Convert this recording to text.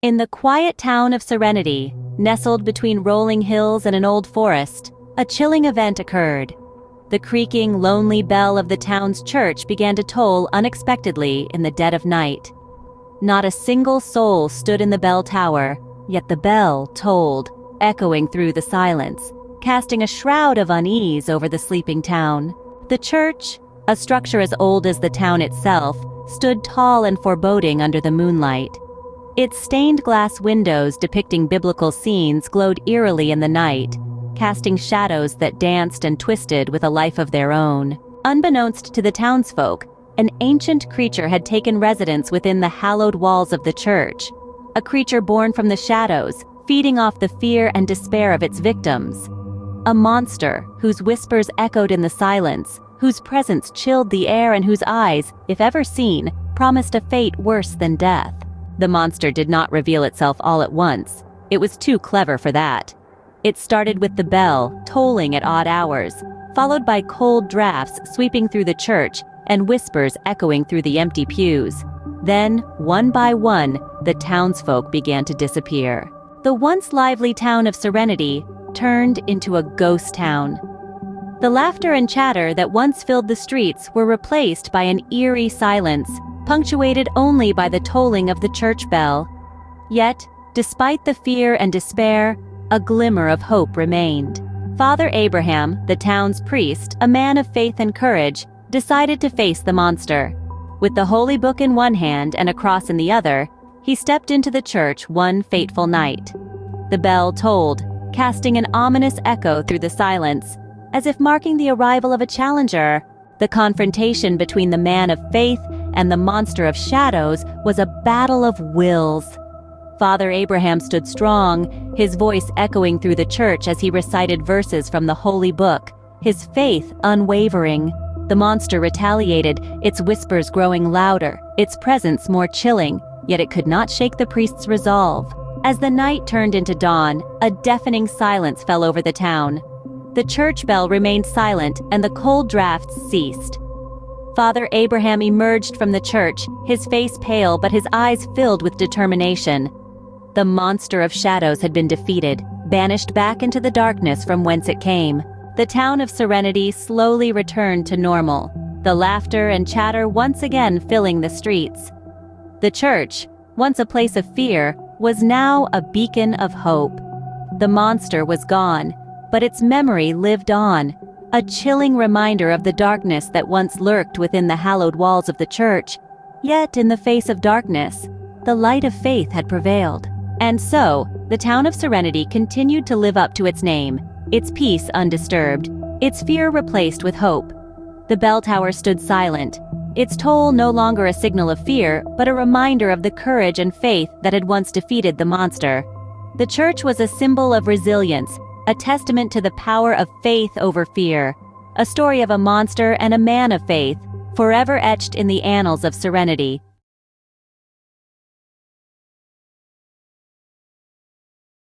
In the quiet town of Serenity, nestled between rolling hills and an old forest, a chilling event occurred. The creaking, lonely bell of the town's church began to toll unexpectedly in the dead of night. Not a single soul stood in the bell tower, yet the bell tolled, echoing through the silence, casting a shroud of unease over the sleeping town. The church, a structure as old as the town itself, stood tall and foreboding under the moonlight. Its stained glass windows depicting biblical scenes glowed eerily in the night, casting shadows that danced and twisted with a life of their own. Unbeknownst to the townsfolk, an ancient creature had taken residence within the hallowed walls of the church, a creature born from the shadows, feeding off the fear and despair of its victims. A monster whose whispers echoed in the silence, whose presence chilled the air and whose eyes, if ever seen, promised a fate worse than death. The monster did not reveal itself all at once. It was too clever for that. It started with the bell, tolling at odd hours, followed by cold drafts sweeping through the church and whispers echoing through the empty pews. Then, one by one, the townsfolk began to disappear. The once lively town of Serenity turned into a ghost town. The laughter and chatter that once filled the streets were replaced by an eerie silence, punctuated only by the tolling of the church bell. Yet, despite the fear and despair, a glimmer of hope remained. Father Abraham, the town's priest, a man of faith and courage, decided to face the monster. With the holy book in one hand and a cross in the other, he stepped into the church one fateful night. The bell tolled, casting an ominous echo through the silence, as if marking the arrival of a challenger. The confrontation between the man of faith and the monster of shadows was a battle of wills. Father Abraham stood strong, his voice echoing through the church as he recited verses from the holy book, his faith unwavering. The monster retaliated, its whispers growing louder, its presence more chilling, yet it could not shake the priest's resolve. As the night turned into dawn, a deafening silence fell over the town. The church bell remained silent and the cold drafts ceased. Father Abraham emerged from the church, his face pale but his eyes filled with determination. The monster of shadows had been defeated, banished back into the darkness from whence it came. The town of Serenity slowly returned to normal, the laughter and chatter once again filling the streets. The church, once a place of fear, was now a beacon of hope. The monster was gone, but its memory lived on, a chilling reminder of the darkness that once lurked within the hallowed walls of the church. Yet in the face of darkness, the light of faith had prevailed. And so, the town of Serenity continued to live up to its name, its peace undisturbed, its fear replaced with hope. The bell tower stood silent, its toll no longer a signal of fear, but a reminder of the courage and faith that had once defeated the monster. The church was a symbol of resilience, a testament to the power of faith over fear, a story of a monster and a man of faith, forever etched in the annals of Serenity.